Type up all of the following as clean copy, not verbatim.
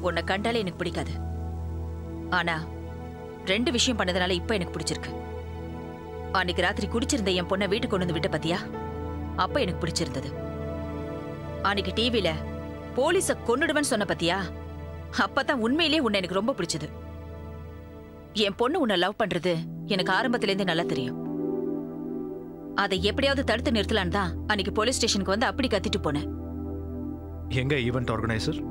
உன்னை கண்டாலே எனக்கு பிடிக்காது. ஆனா 2 விஷயம் பண்ணதுனால இப்ப எனக்கு பிடிச்சிருக்கு. அன்னைக்கு ராத்திரி குடிச்சிருந்த என் பொண்ணை வீட்டுக்கு கொண்டு வந்து விட்ட பாத்தியா, அப்ப எனக்கு பிடிச்சிருந்தது. அன்னைக்கு டிவில போலீஸ கொன்னுடுவேன்னு சொன்ன பாத்தியா, அப்பதான் உண்மையிலேயே உன்னை எனக்கு ரொம்ப பிடிச்சது. என் பொண்ணு உன்னை லவ் பண்றது எனக்கு ஆரம்பத்திலேருந்தே நல்லா தெரியும். அதை எப்படியாவது தடுத்து நிறுத்தலான்னு தான் அன்னைக்கு போலீஸ் ஸ்டேஷனுக்கு வந்து அப்படி கத்திட்டு போனேன். எங்க ஈவென்ட் ஆர்கனைசர்?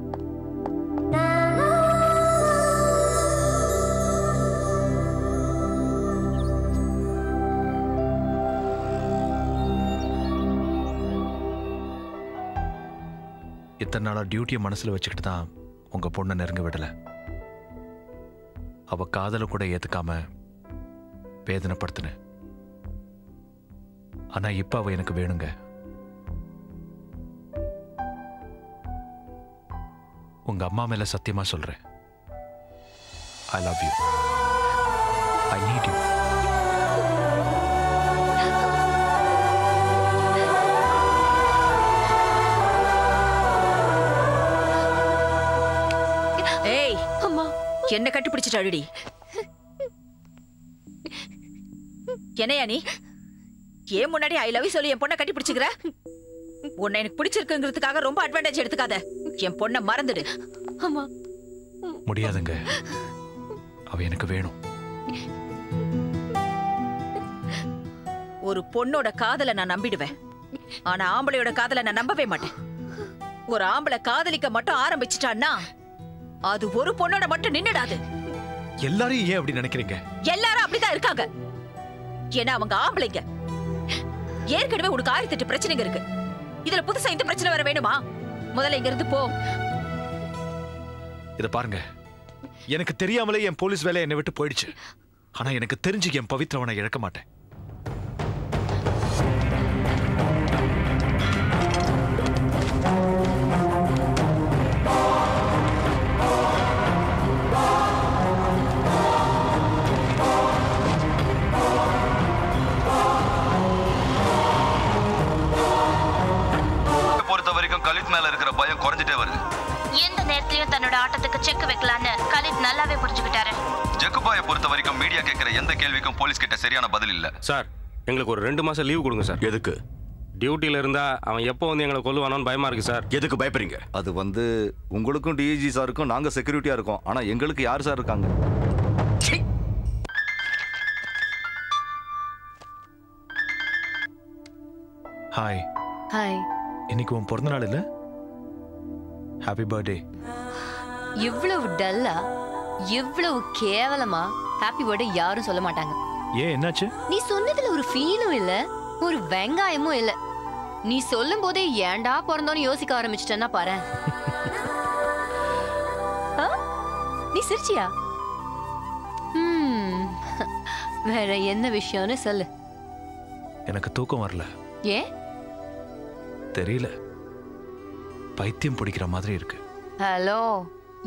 இத்தனை நாளா டியூட்டியை மனசுல வச்சுக்கிட்டு தான் உங்க பொண்ணை நெருங்க விடல. அவ காதலை கூட ஏத்துக்காம வேதனைப்படுத்தின. ஆனா இப்ப அவ எனக்கு வேணுங்க. உங்க அம்மா மேல சத்தியமா சொல்றேன். I love you. I need you. ஏய் அம்மா, என்ன கட்டிப்பிடிச்சிட்டு அழுடி. என்னையா நீ ஏன் முன்னாடி ஐ லவ் யூ சொல்லி என் பொண்ணை கட்டி பிடிச்சுக்கிற? உன்னை எனக்கு பிடிச்சிருக்குங்கிறதுக்காக ரொம்ப அட்வான்டேஜ் எடுத்துக்காத. என் பொண்ணை மறந்துடு. அம்மா முடியாதுங்க, அவ எனக்கு வேணும். ஒரு பொண்ணோட காதலை நான் நம்பிடுவேன், ஆனா ஆம்பளையோட காதலை நான் நம்பவே மாட்டேன். ஒரு ஆம்பளை காதலிக்க மட்டும் ஆரம்பிச்சிட்டான்னா அது ஒரு பொண்ணோட மட்டும் நின்னுடாது. எல்லாரும் ஏன் அப்படி நினைக்கிறீங்க? எல்லாரும் அப்படிதான் இருக்காங்க. ஏன்னா அவங்க ஆம்பளைங்க. ஏற்கனவே உனக்கு 1008 பிரச்சனைங்க இருக்கு. இதுல புதுசா இந்த பிரச்சனை வர வேணுமா? முதல்ல இங்க இருந்து போ. இத பாருங்க, எனக்கு தெரியாமலே என் போலீஸ் வேலை என்னை விட்டு போயிடுச்சு. ஆனா எனக்கு தெரிஞ்சு என் பவித்ரவனை இழக்க மாட்டேன். கலித் மேல இருக்கிற பயம் குறைஞ்சிட்டே வருது. எந்த நேரத்திலயும் தன்னோட ஆட்டத்துக்கு செக் வைக்கலான்னு கலித் நல்லாவே புரிஞ்சுக்கிட்டாரு. ஜக்குபாயை பொறுத்த வரைக்கும் மீடியா கேட்கிற எந்த கேள்விக்கும் போலீஸ் கிட்ட சரியான பதில் இல்ல. சார், எங்களுக்கு ஒரு 2 மாசம் லீவு கொடுங்க சார். எதுக்கு? டியூட்டில இருந்தா அவன் எப்போ வந்து எங்களை கொல்லுவானோன்னு பயமா இருக்கு சார். எதுக்கு பயப்படுறீங்க? அது உங்களுக்கும் டிஐஜி சாருக்கும் நாங்க செக்யூரிட்டியா இருக்கோம். ஆனா எங்களுக்கு யார் சார் இருக்காங்க? ஹாய். ஹாய். இன்னைக்கு உன் பிறந்த நாள் இல்ல? Happy birthday. இவ்வளவு டல்லா, இவ்வளவு கேவலமா ஹாப்பி பர்த்டே யாரும் சொல்ல மாட்டாங்க. ஏன், என்னாச்சு? நீ சொன்னதுல ஒரு ஃபீலும் இல்ல, ஒரு வெங்காயமும் இல்ல. நீ சொல்லும் போதே ஏன்டா பிறந்தோன்னு யோசிக்க ஆரம்பிச்சிட்டேன்னா பாரு. நீ சிரிச்சியா? வேற என்ன விஷயம்னு சொல்லு. எனக்கு தூக்கம் வரல. ஏன் தெரியல, பைத்தியம் பிடிக்கிற மாதிரி இருக்கு. ஹலோ,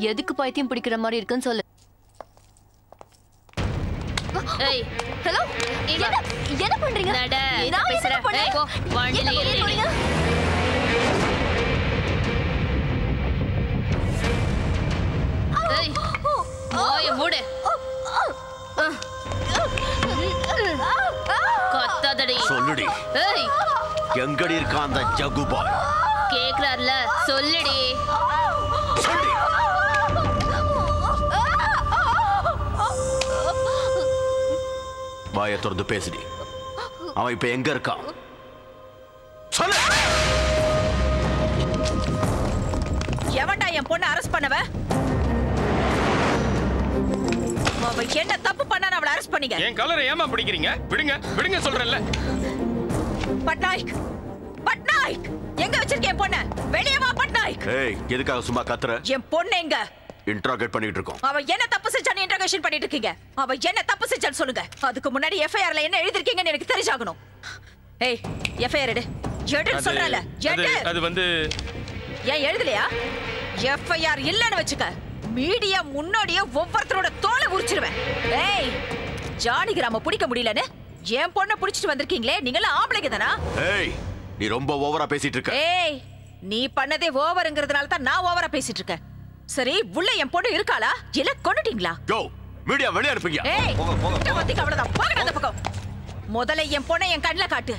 எதுக்கு பைத்தியம் பிடிக்கிற மாதிரி இருக்குன்னு சொல்லு. ஏய் ஹலோ, என்ன பண்றீங்க? நட நான் பேசுற. ஏய் போ, வண்டில ஏறி. ஏய் ஓய் மூடு. கத்தாதடி. சொல்லுடி. ஏய் எங்கடி இருக்க அந்த ஜகுபாய்? கேக்குறார்ல, சொல்லுடி. சொல்லு. வாயை திறந்து பேசுடி. அவன் இப்ப எங்க இருக்கான்? சொல்லு. எவன்டா என் பொண்ணை அரெஸ்ட் பண்ணவ? அவ என்ன தப்பு பண்ணா அவளை அரெஸ்ட் பண்ணீங்க? என் கலரை ஏமா பிடிக்கிறீங்க? விடுங்க விடுங்க சொல்றேன்ல. பட்நாயக், பட்நாயக், எங்க வச்சிருக்க என் பொண்ண? வெளியே வா பட்நாயக். ஏய், எதுக்காக சும்மா கத்துற? என் பொண்ணு எங்க? இன்ட்ராகேட் பண்ணிட்டு இருக்கோம். அவ என்ன தப்பு செஞ்சான்னு இன்ட்ரோகேஷன் பண்ணிட்டு இருக்கீங்க. அவ என்ன தப்பு செஞ்சான்னு சொல்லுங்க. அதுக்கு முன்னாடி எஃப்ஐஆர்ல என்ன எழுதிருக்கீங்கன்னு எனக்கு தெரிஞ்சாகணும். ஏய், எஃப்ஐஆர் எடு. எடுன்னு சொல்றல. எடு. அது ஏன் எழுதலையா? எஃப்ஐஆர் இல்லன்னு வச்சுக்க, மீடியா முன்னாடியே ஒவ்வொருத்தரோட தோலை உரிச்சிருவேன். ஏய், ஜானகிராம பிடிக்க முடியலன்னு என் பொண்ணை பிடிச்சிட்டு வந்திருக்கீங்களே, நீங்களாம் ஆம்பளைங்க தானா? ஏய், நீ ரொம்ப ஓவரா பேசிட்டு இருக்க. ஏய், நீ பண்ணதே ஓவர்ங்கிறதுனால தான் நான் ஓவரா பேசிட்டு இருக்கேன். சரி, உள்ள என் பொண்ணு இருக்காளா இல்ல கொன்னுட்டீங்களா? யோ, மீடியா வெளிய அனுப்புங்க. ஏய், போங்க, போங்க, போங்க. வந்திக்கு அவ்வளவுதான். போங்க அந்த பக்கம். முதல்ல என் பொண்ணை என் கண்ணுல காட்டு.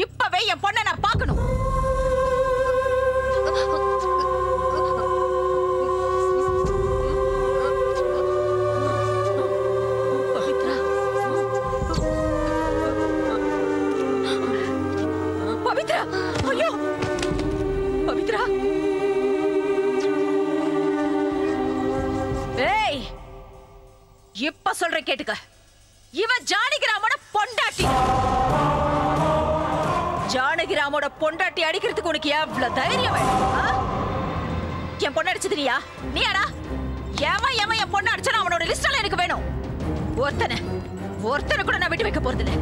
இப்பவே என் பொண்ணை நான் பார்க்கணும். பவித்ரா. பவித்ரா, ஐயோ பவித்ரா. ஏய், இப்ப சொல்றேன் கேட்டுக்க. இவ ஜானகிராமோட பொண்டாட்டி. ஜானகிராமோட பொண்டாட்டி அடிக்கிறதுக்கு உனக்கு எவ்வளவு தைரியம் வேணும்? என் பொண்ணு அடிச்சதுனியா? நீயாடா? எவன் என் பொண்ணு அடிச்சா அவனோட லிஸ்ட் எல்லாம் எனக்கு வேணும். ஒருத்தனை கூட நான் விட்டு வைக்க போறது இல்லை.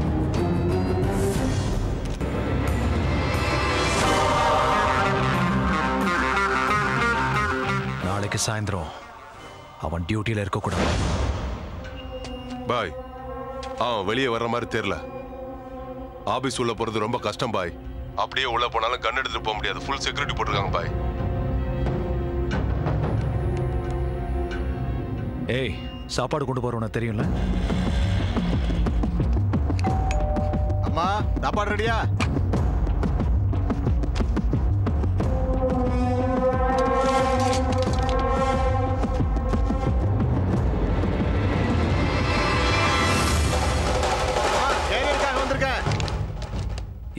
நாளைக்கு சாயந்தரம் அவன் டியூட்டியில இருக்க கூடாது. பாய், அவன் வெளியே வர்ற மாதிரி தெரியல. ஆபீஸ் உள்ள போறது ரொம்ப கஷ்டம் பாய். அப்படியே உள்ள போனாலும் கண் எடுத்துட்டு போக முடியாது. ஃபுல் செக்யூரிட்டி போட்டிருக்காங்க பாய். ஏய், சாப்பாடு கொண்டு போறவன தெரியும்ல? அம்மா, சாப்பாடு ரெடியா?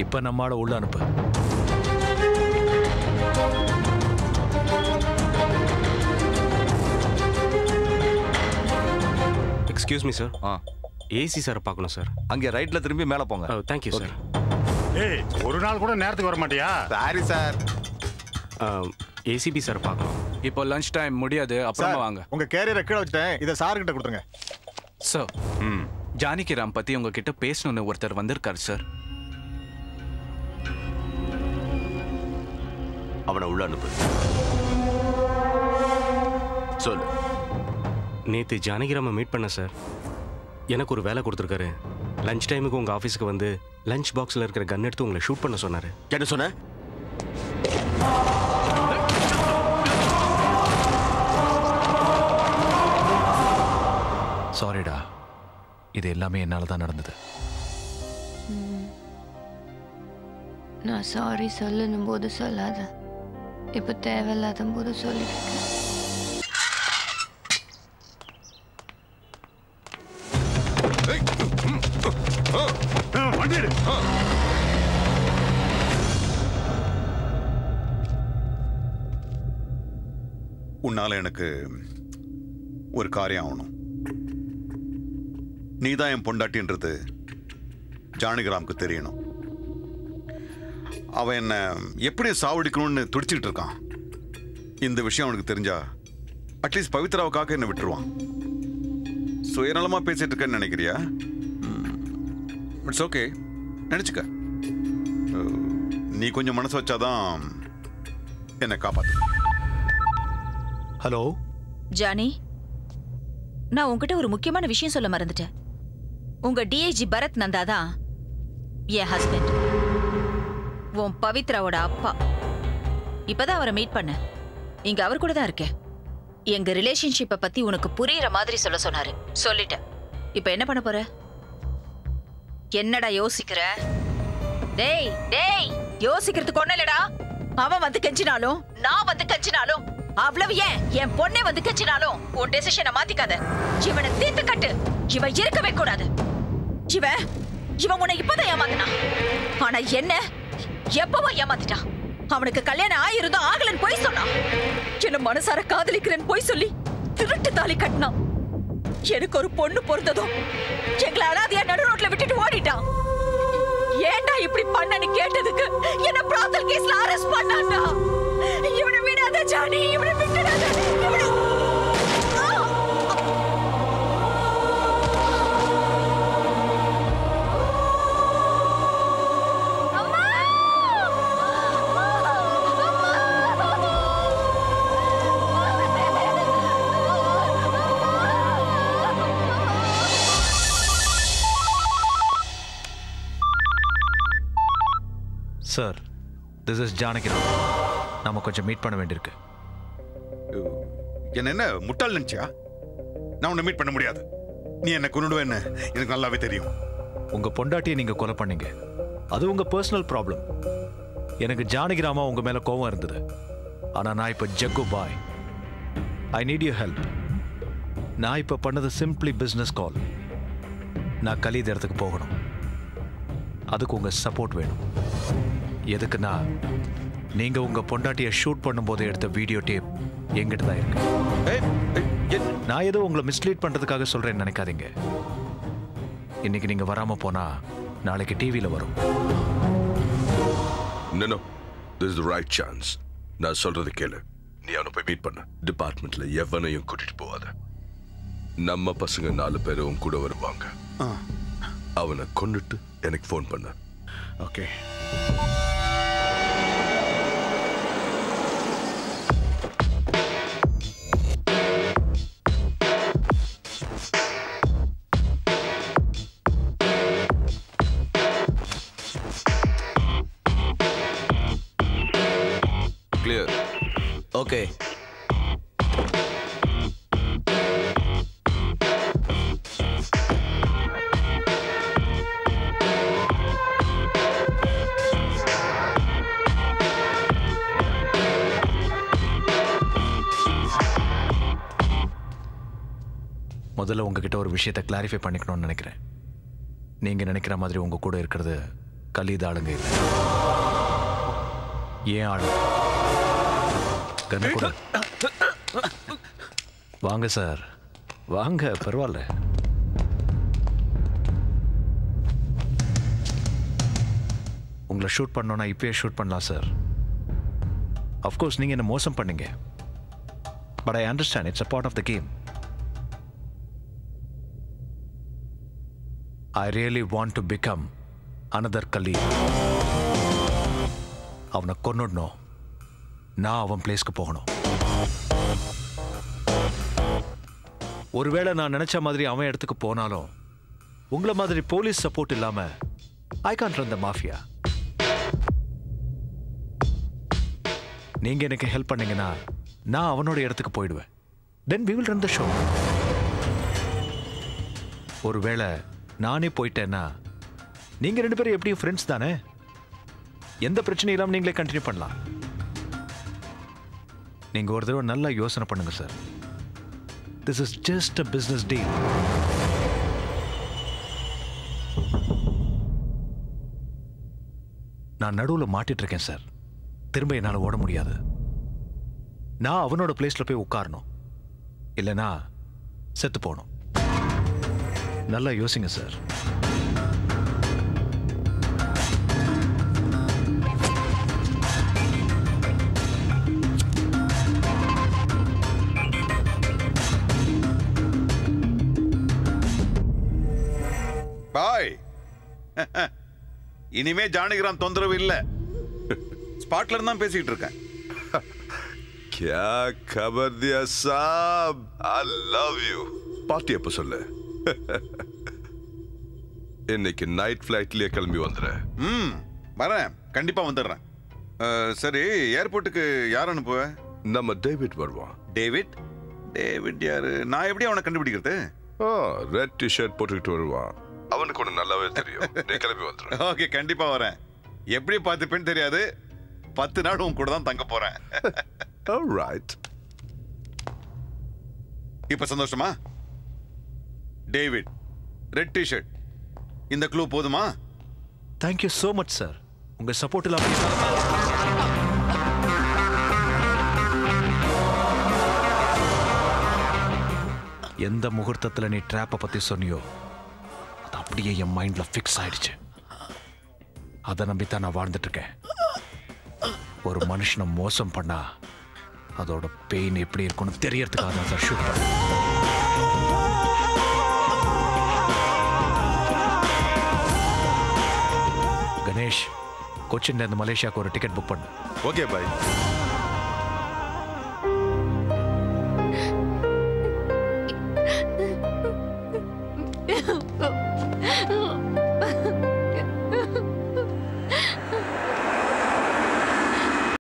இப்ப நம்மால உள்ள அனுப்பு. Excuse me sir. AC sir பார்க்கணும் சார். அங்கே ரைட்ல திரும்பி மேல போங்க. Thank you sir. ஏய், ஒரு நாள் கூட நேரத்துக்கு வர மாட்டியா? Sorry sir. ஏசிபி சார் பார்க்கணும். இப்போ லஞ்ச் டைம் முடியாது, அப்புறமா வாங்க. உங்க கேரியரை கீழே வச்சுட்டேன். இதை சார் கிட்ட கொடுத்துருங்க. சார், ஜானகிராம் பத்தி உங்ககிட்ட பேசணும்னு ஒருத்தர் வந்திருக்காரு சார். அவனை உள்ள அனுப்பு. சொல்லு. நேற்று ஜானகிராம மீட் பண்ண சார். எனக்கு ஒரு வேலை கொடுத்துருக்காரு. லஞ்ச் டைமுக்கு உங்கள் ஆஃபீஸுக்கு வந்து லஞ்ச் பாக்ஸில் இருக்கிற கன் எடுத்து உங்களை ஷூட் பண்ண சொன்னார். என்ன சொன்ன? சாரிடா, இது எல்லாமே என்னால தான் நடந்தது. நான் சாரி சொல்லணும் போது சொல்லாத, இப்ப தேவையில்லாத போது சொல்லிருக்கேன். உன்னால எனக்கு ஒரு காரியம் ஆகணும். நீதான் என் பொண்டாட்டின்றது ஜானகிராமுக்கு தெரியணும். அவன் என்ன எப்படி சாவடிக்கணும்னு துடிச்சிட்டு இருக்கான். இந்த விஷயம் அவனுக்கு தெரிஞ்சா அட்லீஸ்ட் பவித்ராவுக்காக என்ன விட்டுருவான். சுயநலமா பேசிட்டு இருக்கேன்னு நினைக்கிறியா? இட்ஸ் ஓகே, நினைச்சுக்க. நீ கொஞ்சம் மனசு வச்சாதான் என்னை காப்பாத்து. ஹலோ ஜானி, நான் உங்ககிட்ட ஒரு முக்கியமான விஷயம் சொல்ல மறந்துட்டேன். உங்க டிஐஜி பரத் நந்தா தான் என் ஹஸ்பண்ட், உன் பவித்ராவோட அப்பா. இப்பதான் அவரை மீட் பண்ண. இங்க அவர் கூட தான் இருக்கேன். எங்க ரிலேஷன்ஷிப்பை பத்தி உனக்கு புரியுற மாதிரி சொல்ல சொன்னாரு. சொல்லிட்டேன். இப்ப என்ன பண்ண போற? என்னடா யோசிக்கிற? டேய் டேய், யோசிக்கிறதுக்கு ஒண்ணு இல்லடா. அவன் வந்து கெஞ்சினாலும் நான் வந்து கெஞ்சினாலும் அவ்வளவு ஏன் என் பொண்ணே வந்து கெஞ்சினாலும் உன் டெசிஷனை மாத்திக்காத. இவனை தீர்த்து கட்டு. இவன் இருக்கவே கூடாது. இவன் உன்னை இப்பதான் ஏமாத்தினான். ஆனா என்ன எப்பவோ ஏமாத்திட்டான். அவனுக்கு கல்யாணம் ஆயிருந்தோம் ஆகலன்னு போய் சொன்னான். என்ன மனசார காதலிக்கிறேன்னு போய் சொல்லி திருட்டு தாலி கட்டினான். எனக்கு ஒரு பொண்ணு பொறுத்ததும் எங்களை அனாதையா நடு ரோட்ல விட்டுட்டு ஓடிட்டான். ஏன்டா இப்படி பண்ணனு கேட்டதுக்கு என்ன பிராத்தல் கேஸ்ல அரெஸ்ட் பண்ணான்டா. இவனை விடாத ஜானி, இவனை விட்டுடாத. இவனை சார், திஸ் இஸ் ஜானகிராம். நாம கொஞ்சம் மீட் பண்ண வேண்டியிருக்கு. என்ன முட்டாள் நினைச்சியா? நான் உன்னை மீட் பண்ண முடியாது. நீ என்ன கொன்னுடுவேன்னு எனக்கு நல்லாவே தெரியும். உங்க பொண்டாட்டியை நீங்க கொலை பண்ணீங்க, அது உங்க பர்சனல் ப்ராப்ளம். எனக்கு ஜானகிராமா உங்க மேல கோவம் இருந்தது. ஆனா நான் இப்ப ஜக்கு பாய். I need you help. நான் இப்ப பண்ணது சிம்பிளி பிசினஸ் கால். நான் கலீத் இடத்துக்கு போகணும். அதுக்கு உங்க சப்போர்ட் வேணும். எதுக்குன்னா நீங்க உங்க பொண்டாட்டியை ஷூட் பண்ணும்போது எடுத்த வீடியோ டேப் எங்கிட்ட தான் இருக்கு. நான் ஏதோ உங்களை மிஸ்லீட் பண்றதுக்காக சொல்றேன்னு நினைக்காதீங்க. இன்னைக்கு நீங்க வராம போனா நாளைக்கு டிவியில வரும். No, this is the right chance. நான் சொல்றது கேளு. நீ அவனை போய் மீட் பண்ண. டிபார்ட்மெண்ட்ல எவனையும் கூட்டிட்டு போவாத. நம்ம பசங்க 4 பேர் உன் கூட வருவாங்க. அவனை கொன்னுட்டு எனக்கு ஃபோன் பண்ண. ஓகே. Clear. Okay. முதல்ல உங்ககிட்ட ஒரு விஷயத்தை கிளாரிஃபை பண்ணிக்கணும்னு நினைக்கிறேன். நீங்க நினைக்கிற மாதிரி உங்க கூட இருக்கிறது கலீத் ஆளுங்க இல்லை. ஏன் ஆளு? கூட வாங்க சார், வாங்க. பரவாயில்ல. உங்களை ஷூட் பண்ணோன்னா இப்பயே ஷூட் பண்ணலாம் சார். அஃப்கோர்ஸ் நீங்க என்ன மோசம் பண்ணீங்க. But I understand it's a part of the game. I really want to become another Khalid. அவனை கொன்னுடணும். நான் அவன் பிளேஸ்க்கு போகணும். ஒருவேளை நான் நினைச்ச மாதிரி அவன் இடத்துக்கு போனாலும் உங்களை மாதிரி போலீஸ் சப்போர்ட் இல்லாம I can't run the mafia. நீங்க எனக்கு ஹெல்ப் பண்ணீங்கன்னா நான் அவனோட இடத்துக்கு போயிடுவேன். Then we will run the show. ஒருவேளை நானே போயிட்டேன்னா நீங்க 2 பேரும் எப்படியும் ஃப்ரெண்ட்ஸ் தானே. எந்த பிரச்சனையும் இல்லாமல் நீங்களே கண்டினியூ பண்ணலாம். நீங்க ஒரு தடவை நல்லா யோசனை பண்ணுங்க sir. This is just a business deal. நான் நடுவில் மாட்டிட்டு இருக்கேன் சார். திரும்ப என்னால் ஓட முடியாது. நான் அவனோட பிளேஸ்ல போய் உட்காரணும், இல்லைன்னா செத்து போகணும். நல்லா யோசிங்க சார். பாய், இனிமே ஜானகிராம் தொந்தரவு இல்ல. ஸ்பாட்ல இருந்து தான் பேசிட்டு இருக்கேன். क्या खबर दिया साहब? I love you. पार्टी எப்ப சொல்லு? இன்னைக்கு நைட் ஃப்ளைட்லயே கிளம்பி வந்துடுறேன். வரேன், கண்டிப்பா வந்துடுறேன். சரி, ஏர்போர்ட்டுக்கு யார் அனுப்புவ? நம்ம டேவிட் வருவான். டேவிட்? டேவிட் யாரு? நான் எப்படி அவனை கண்டுபிடிக்கிறது? ரெட் டிஷர்ட் போட்டுக்கிட்டு வருவான். அவனுக்கு ஒன்று நல்லாவே தெரியும். நீ கிளம்பி வந்துடுற. ஓகே, கண்டிப்பா வரேன். எப்படி பார்த்துப்பேன்னு தெரியாது. 10 நாள் உன் கூட தான் தங்க போறேன். Alright. இப்ப சந்தோஷமா? டேவிட், ரெட் டிஷர்ட், இந்த க்ளூ போதுமா? Thank you so much sir. உங்க சப்போர்ட் இல்லாம எந்த முகூர்த்தத்துல நீ ட்ராப்பை பத்தி சொன்னியோ அது அப்படியே என் மைண்ட்ல ஃபிக்ஸ் ஆயிடுச்சு. அதை நம்பித்தான் நான் வாழ்ந்துட்டு இருக்கேன். ஒரு மனுஷனை மோசம் பண்ணா அதோட பெயின் எப்படி இருக்கும்னு தெரியறதுக்காக தான் சார் ஷூட் பண்ணேன். கணேஷ், கொச்சின்ல இருந்து மலேசியாவுக்கு ஒரு டிக்கெட் புக் பண்ணு. Okay bye.